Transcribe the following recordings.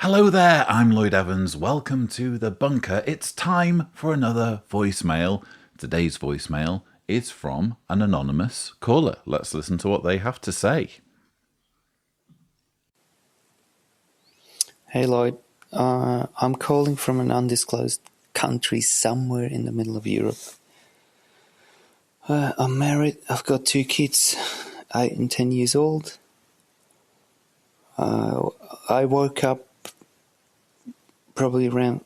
Hello there, I'm Lloyd Evans. Welcome to The Bunker. It's time for another voicemail. Today's voicemail is from an anonymous caller. Let's listen to what they have to say. Hey Lloyd, I'm calling from an undisclosed country somewhere in the middle of Europe. I'm married, I've got 2 kids, 8 and 10 years old. I woke up probably around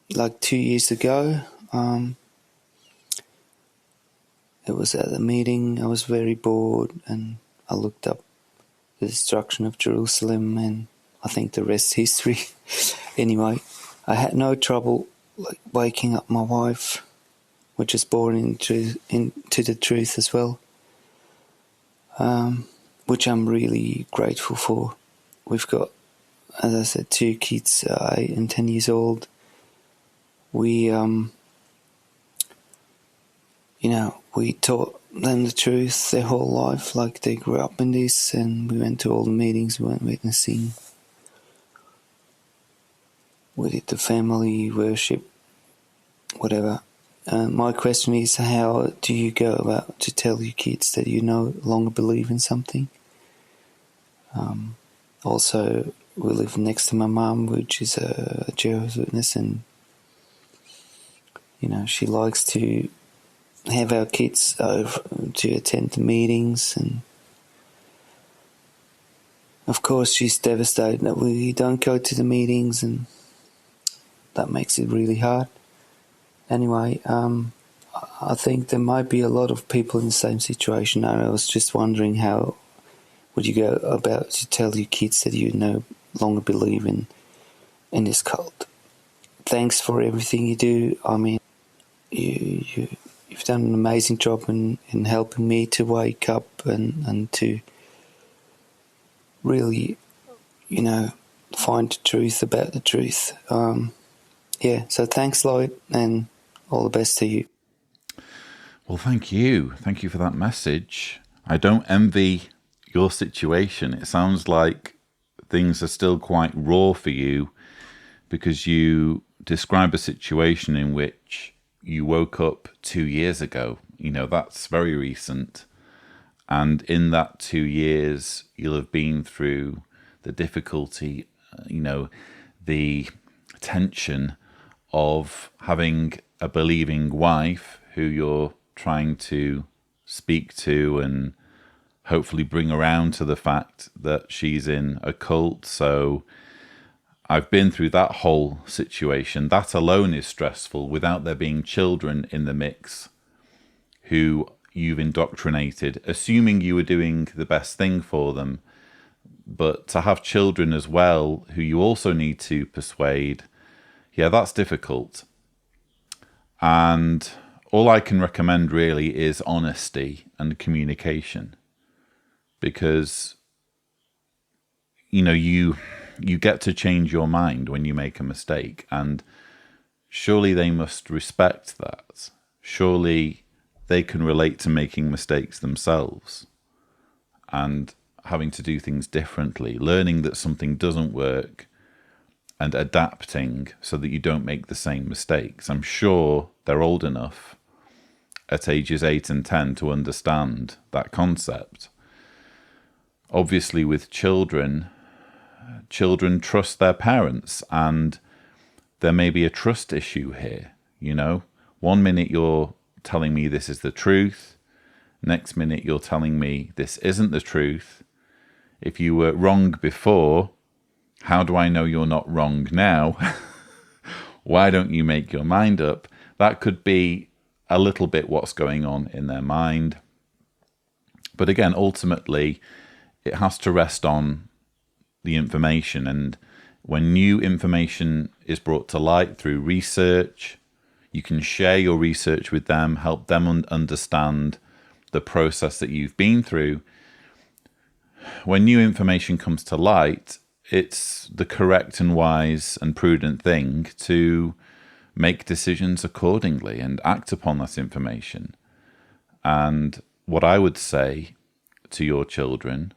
2 years ago. It was at a meeting, I was very bored, and I looked up the destruction of Jerusalem, and I think the rest is history. Anyway, I had no trouble waking up my wife, which is born into the truth as well, which I'm really grateful for. We've got, as I said, 2 kids, 8 and 10 years old. We taught them the truth their whole life, they grew up in this, and we went to all the meetings, we went witnessing. We did the family worship, whatever. My question is, how do you go about to tell your kids that you no longer believe in something? Also, we live next to my mum, which is a Jehovah's Witness, and she likes to have our kids over to attend the meetings, and of course she's devastated that we don't go to the meetings, and that makes it really hard. Anyway, I think there might be a lot of people in the same situation, and I was just wondering, how would you go about to tell your kids that you no longer believe in this cult? Thanks for everything you do. I mean, you've done an amazing job in helping me to wake up and to really, find the truth about the truth. So thanks, Lloyd, and all the best to you. Well, thank you. Thank you for that message. I don't envy your situation. It sounds like things are still quite raw for you, because you describe a situation in which you woke up 2 years ago. That's very recent. And in that 2 years, you'll have been through the difficulty, the tension of having a believing wife who you're trying to speak to and hopefully bring around to the fact that she's in a cult. So I've been through that whole situation. That alone is stressful, without there being children in the mix who you've indoctrinated, assuming you were doing the best thing for them. But to have children as well, who you also need to persuade, that's difficult. And all I can recommend really is honesty and communication, because you get to change your mind when you make a mistake, and surely they must respect that. Surely they can relate to making mistakes themselves and having to do things differently, learning that something doesn't work and adapting so that you don't make the same mistakes. I'm sure they're old enough at ages 8 and 10 to understand that concept. Obviously, with children trust their parents, and there may be a trust issue here. 1 minute you're telling me this is the truth, next minute you're telling me this isn't the truth. If you were wrong before, how do I know you're not wrong now? Why don't you make your mind up? That could be a little bit what's going on in their mind. But again, ultimately, it has to rest on the information. And when new information is brought to light through research, you can share your research with them, help them understand the process that you've been through. When new information comes to light, it's the correct and wise and prudent thing to make decisions accordingly and act upon that information. And what I would say to your children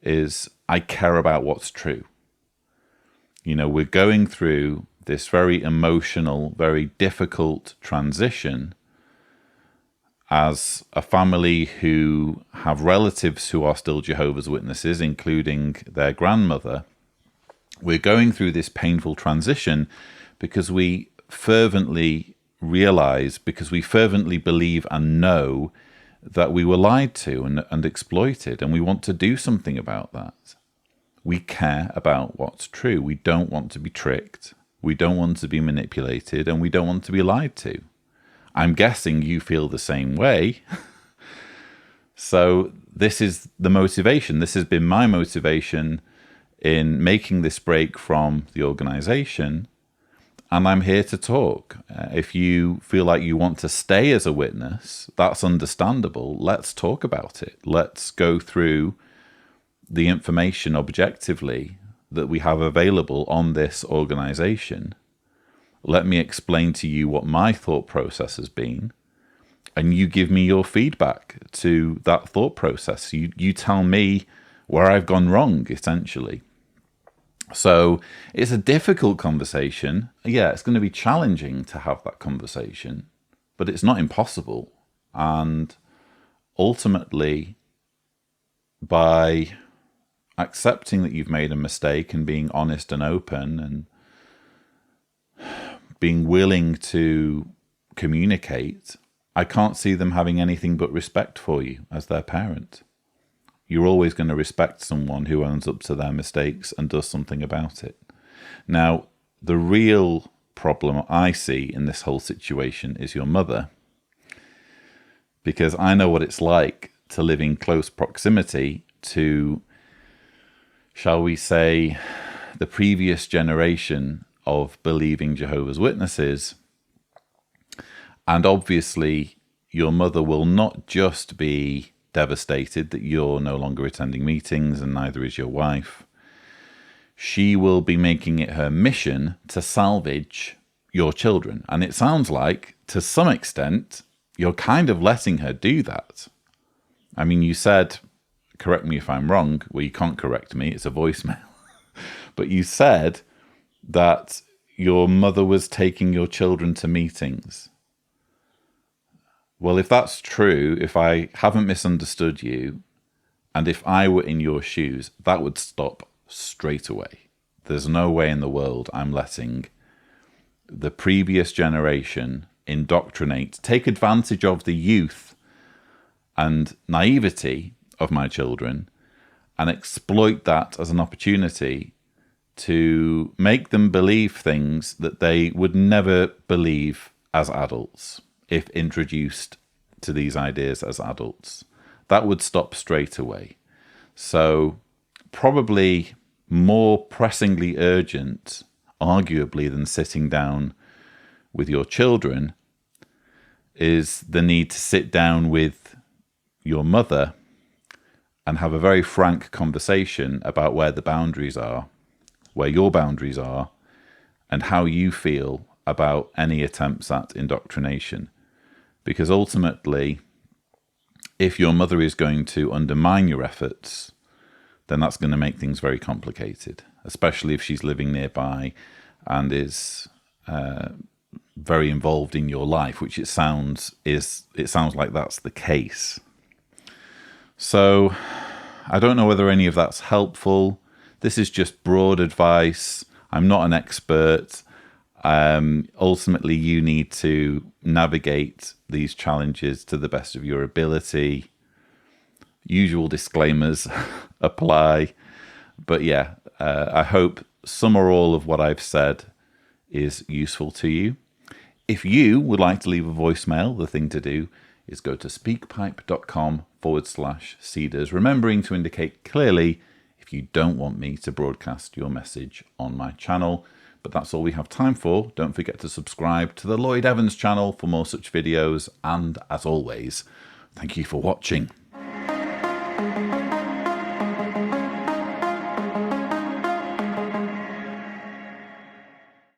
is, I care about what's true. You know, we're going through this very emotional, very difficult transition as a family who have relatives who are still Jehovah's Witnesses, including their grandmother. We're going through this painful transition because we fervently realize, because we fervently believe and know that we were lied to and exploited, and we want to do something about that. We care about what's true. We don't want to be tricked. We don't want to be manipulated, and we don't want to be lied to. I'm guessing you feel the same way. So this is the motivation. This has been my motivation in making this break from the organization. And I'm here to talk. If you feel like you want to stay as a witness, that's understandable. Let's talk about it. Let's go through the information objectively that we have available on this organization. Let me explain to you what my thought process has been, and you give me your feedback to that thought process. You tell me where I've gone wrong, essentially. So it's a difficult conversation. Yeah, it's going to be challenging to have that conversation, but it's not impossible. And ultimately, by accepting that you've made a mistake and being honest and open and being willing to communicate, I can't see them having anything but respect for you as their parent. You're always going to respect someone who owns up to their mistakes and does something about it. Now, the real problem I see in this whole situation is your mother, because I know what it's like to live in close proximity to, shall we say, the previous generation of believing Jehovah's Witnesses. And obviously, your mother will not just be devastated that you're no longer attending meetings, and neither is your wife. She will be making it her mission to salvage your children. And it sounds like, to some extent, you're kind of letting her do that. I mean, you said, correct me if I'm wrong, well, you can't correct me, it's a voicemail. But you said that your mother was taking your children to meetings. Well, if that's true, if I haven't misunderstood you, and if I were in your shoes, that would stop straight away. There's no way in the world I'm letting the previous generation indoctrinate, take advantage of the youth and naivety of my children and exploit that as an opportunity to make them believe things that they would never believe as adults if introduced to these ideas as adults. That would stop straight away. So probably more pressingly urgent, arguably, than sitting down with your children is the need to sit down with your mother and have a very frank conversation about where the boundaries are, where your boundaries are, and how you feel about any attempts at indoctrination. Because ultimately, if your mother is going to undermine your efforts, then that's going to make things very complicated, especially if she's living nearby and is very involved in your life, which it sounds like that's the case. So I don't know whether any of that's helpful. This is just broad advice. I'm not an expert. Ultimately, you need to navigate these challenges to the best of your ability. Usual disclaimers apply. But yeah, I hope some or all of what I've said is useful to you. If you would like to leave a voicemail, the thing to do is go to speakpipe.com/Cedars, remembering to indicate clearly if you don't want me to broadcast your message on my channel. But that's all we have time for. Don't forget to subscribe to the Lloyd Evans channel for more such videos. And as always, thank you for watching.